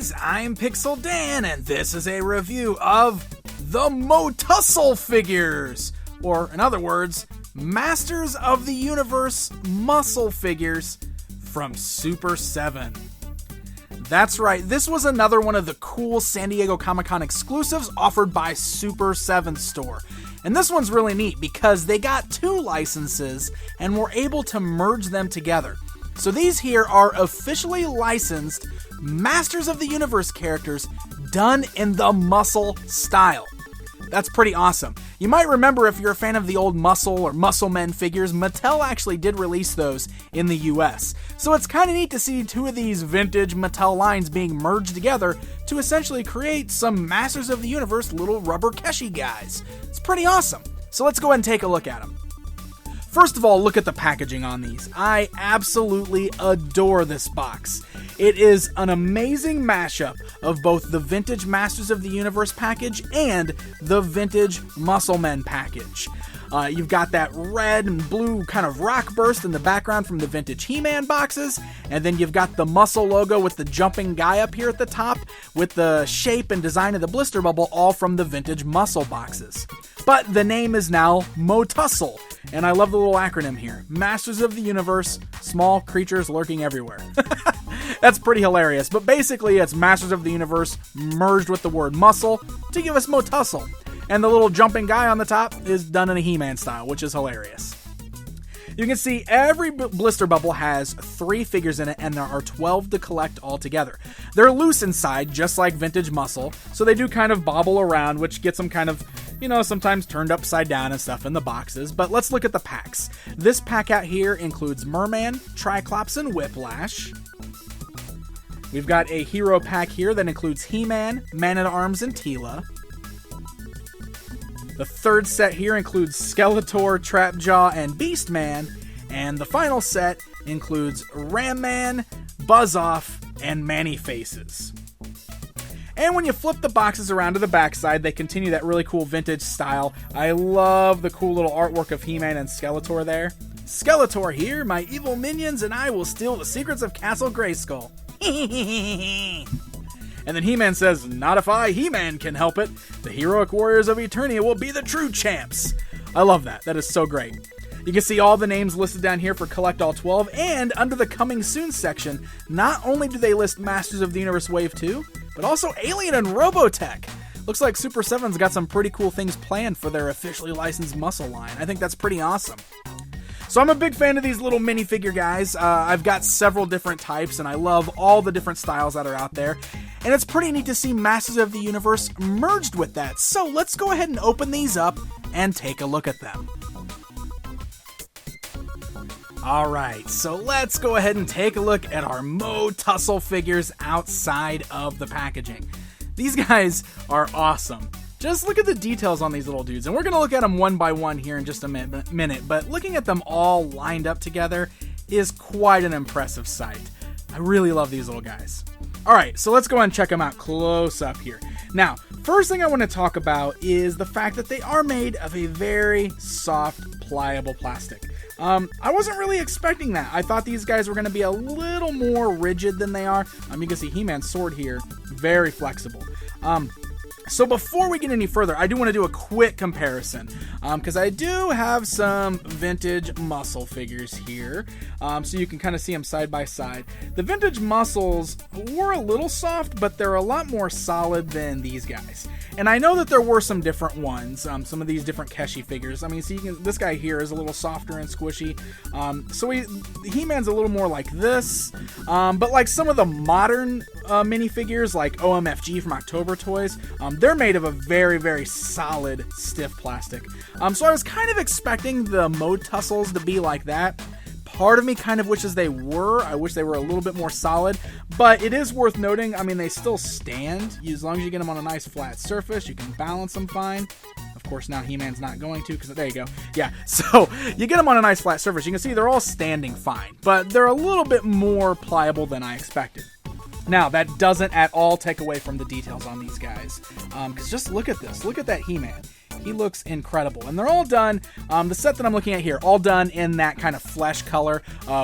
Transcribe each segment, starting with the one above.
guys, I'm Pixel Dan, and this is a review of the M.O.T.U.S.C.L.E figures, or in other words, Masters of the Universe muscle figures from Super 7. That's right, this was another one of the cool San Diego Comic-Con exclusives offered by Super 7 Store. And this one's really neat because they got 2 licenses and were able to merge them together. So these here are officially licensed Masters of the Universe characters done in the muscle style. That's pretty awesome. You might remember, if you're a fan of the old Muscle or Muscle Men figures, Mattel actually did release those in the US. So it's kind of neat to see 2 of these vintage Mattel lines being merged together to essentially create some Masters of the Universe little rubber Keshi guys. It's pretty awesome. So let's go ahead and take a look at them. First of all, look at the packaging on these. I absolutely adore this box. It is an amazing mashup of both the vintage Masters of the Universe package and the vintage Muscle Men package. You've got that red and blue kind of rock burst in the background from the vintage He-Man boxes, and then you've got the muscle logo with the jumping guy up here at the top, with the shape and design of the blister bubble all from the vintage muscle boxes. But the name is now M.O.T.U.S.C.L.E, and I love the little acronym here. Masters of the Universe, small creatures lurking everywhere. That's pretty hilarious, but basically it's Masters of the Universe merged with the word muscle to give us M.O.T.U.S.C.L.E. And the little jumping guy on the top is done in a He-Man style, which is hilarious. You can see every blister bubble has 3 figures in it, and there are 12 to collect altogether. They're loose inside, just like vintage Muscle, so they do kind of bobble around, which gets them kind of, sometimes turned upside down and stuff in the boxes. But let's look at the packs. This pack out here includes Merman, Triclops, and Whiplash. We've got a hero pack here that includes He-Man, Man-at-Arms, and Teela. The third set here includes Skeletor, Trapjaw, and Beastman, and the final set includes Ram Man, Buzz-Off, and Man-E-Faces. And when you flip the boxes around to the backside, they continue that really cool vintage style. I love the cool little artwork of He-Man and Skeletor there. Skeletor here, my evil minions and I will steal the secrets of Castle Grayskull. And then He-Man says, "Not if I, He-Man, can help it. The heroic warriors of Eternia will be the true champs." I love that. That is so great. You can see all the names listed down here for Collect All 12, and under the Coming Soon section, not only do they list Masters of the Universe Wave 2, but also Alien and Robotech. Looks like Super 7's got some pretty cool things planned for their officially licensed muscle line. I think that's pretty awesome. So I'm a big fan of these little minifigure guys. I've got several different types, and I love all the different styles that are out there. And it's pretty neat to see Masters of the Universe merged with that. So let's go ahead and open these up and take a look at them. Alright, so let's go ahead and take a look at our M.O.T.U.S.C.L.E figures outside of the packaging. These guys are awesome. Just look at the details on these little dudes, and we're going to look at them one by one here in just a minute, but looking at them all lined up together is quite an impressive sight. I really love these little guys. Alright, so let's go ahead and check them out close up here. Now, first thing I want to talk about is the fact that they are made of a very soft, pliable plastic. I wasn't really expecting that. I thought these guys were going to be a little more rigid than they are. You can see He-Man's sword here, very flexible. So before we get any further, I do want to do a quick comparison, because I do have some vintage muscle figures here, so you can kind of see them side by side. The vintage muscles were a little soft, but they're a lot more solid than these guys. And I know that there were some different ones, some of these different Keshi figures. See, this guy here is a little softer and squishy. So He-Man's a little more like this, but like some of the modern minifigures, like OMFG from October Toys, they're made of a very, very solid, stiff plastic. So I was kind of expecting the M.O.T.U.S.C.L.Es to be like that. Part of me kind of wishes they were. I wish they were a little bit more solid, but it is worth noting, they still stand. As long as you get them on a nice flat surface, you can balance them fine. Of course, now He-Man's not going to, because there you go. Yeah, so you get them on a nice flat surface. You can see they're all standing fine, but they're a little bit more pliable than I expected. Now, that doesn't at all take away from the details on these guys, because just look at this. Look at that He-Man. He looks incredible. And they're all done, the set that I'm looking at here, all done in that kind of flesh color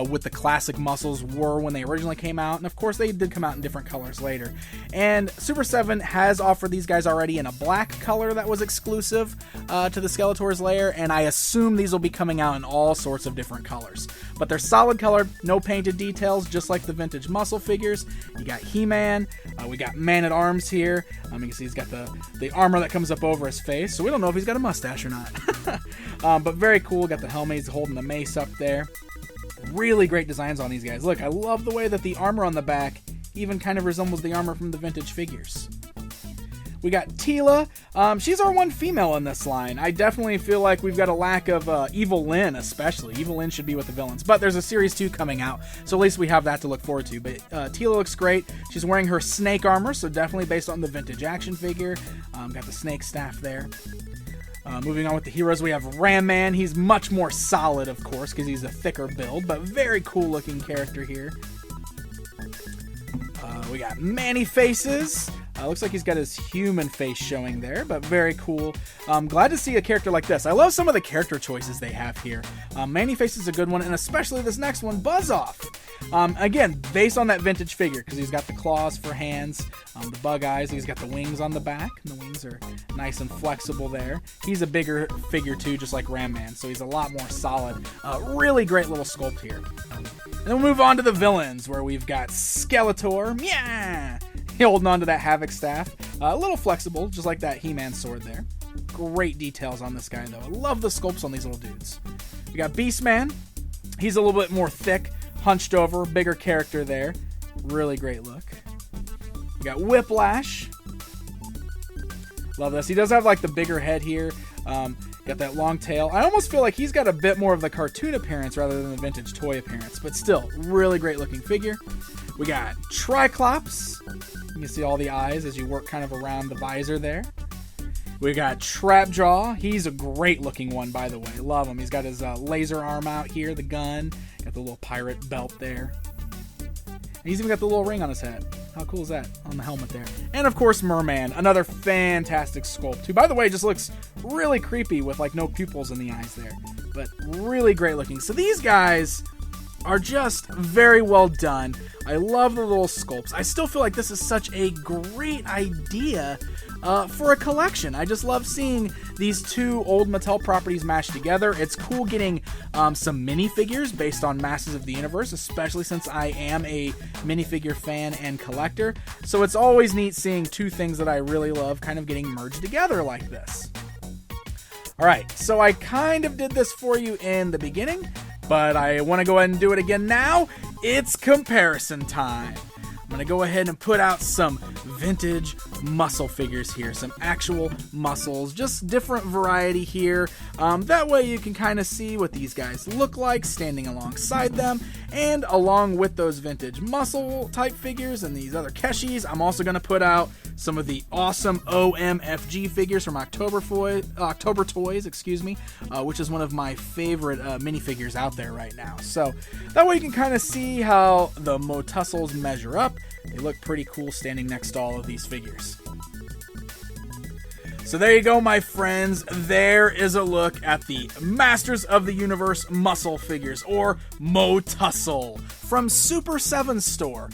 with the classic muscles were when they originally came out. And of course, they did come out in different colors later. And Super 7 has offered these guys already in a black color that was exclusive to the Skeletor's lair. And I assume these will be coming out in all sorts of different colors. But they're solid colored, no painted details, just like the vintage muscle figures. You got He-Man, we got Man-at-Arms here. You can see he's got the armor that comes up over his face, so we don't know if he's got a mustache or not. But very cool, got the helmet, he's holding the mace up there. Really great designs on these guys. Look, I love the way that the armor on the back even kind of resembles the armor from the vintage figures. We got Teela. She's our one female in this line. I definitely feel like we've got a lack of Evil Lyn, especially. Evil Lyn should be with the villains. But there's a Series 2 coming out, so at least we have that to look forward to. But Teela looks great. She's wearing her snake armor, so definitely based on the vintage action figure. Got the snake staff there. Moving on with the heroes, we have Ram Man. He's much more solid, of course, because he's a thicker build, but very cool looking character here. We got Manny Faces. Looks like he's got his human face showing there, but very cool. Glad to see a character like this. I love some of the character choices they have here. Manny Face is a good one, and especially this next one, Buzz Off. Again, based on that vintage figure, because he's got the claws for hands, the bug eyes, he's got the wings on the back, and the wings are nice and flexible there. He's a bigger figure too, just like Ram Man, so he's a lot more solid. Really great little sculpt here. And then we'll move on to the villains, where we've got Skeletor. Yeah! Holding on to that Havoc staff. A little flexible, just like that He-Man sword there. Great details on this guy, though. I love the sculpts on these little dudes. We got Beastman. He's a little bit more thick, hunched over, bigger character there. Really great look. We got Whiplash. Love this. He does have like the bigger head here. Got that long tail. I almost feel like he's got a bit more of the cartoon appearance rather than the vintage toy appearance, but still, really great looking figure. We got Triclops. You can see all the eyes as you work kind of around the visor there. We got Trapjaw. He's a great looking one, by the way. Love him. He's got his laser arm out here, the gun. Got the little pirate belt there. And he's even got the little ring on his head. How cool is that on the helmet there? And of course, Merman. Another fantastic sculpt, who, by the way, just looks really creepy with like no pupils in the eyes there. But really great looking. So these guys are just very well done. I love the little sculpts. I still feel like this is such a great idea for a collection. I just love seeing these two old Mattel properties mashed together. It's cool getting some minifigures based on Masters of the Universe, especially since I am a minifigure fan and collector. So it's always neat seeing two things that I really love kind of getting merged together like this. Alright, so I kind of did this for you in the beginning, but I want to go ahead and do it again now. It's comparison time. I'm going to go ahead and put out some vintage muscle figures here, some actual muscles, just different variety here. That way you can kind of see what these guys look like standing alongside them, and along with those vintage muscle type figures and these other Keshis, I'm also going to put out some of the awesome OMFG figures from October Toys, which is one of my favorite minifigures out there right now. So that way you can kind of see how the M.O.T.U.S.C.L.E measure up. They look pretty cool standing next to all of these figures. So there you go, my friends. There is a look at the Masters of the Universe muscle figures, or M.O.T.U.S.C.L E, from Super 7's store.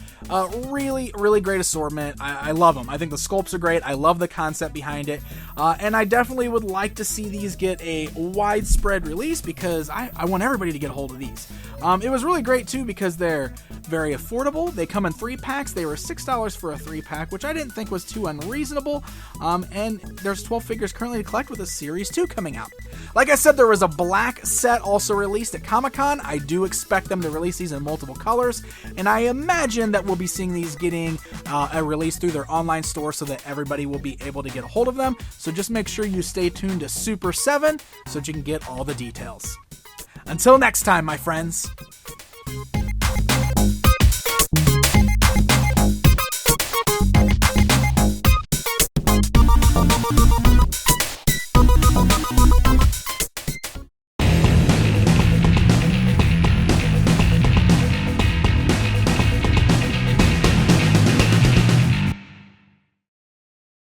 Really, really great assortment. I love them. I think the sculpts are great. I love the concept behind it. And I definitely would like to see these get a widespread release, because I want everybody to get a hold of these. It was really great, too, because they're very affordable. They come in 3-packs. They were $6 for a 3-pack, which I didn't think was too unreasonable. And there's 12 figures currently to collect, with a Series 2 coming out. Like I said, there was a black set also released at Comic-Con. I do expect them to release these in multiple colors, and I imagine that we'll be seeing these getting a release through their online store so that everybody will be able to get a hold of them. So just make sure you stay tuned to Super 7 so that you can get all the details. Until next time, my friends.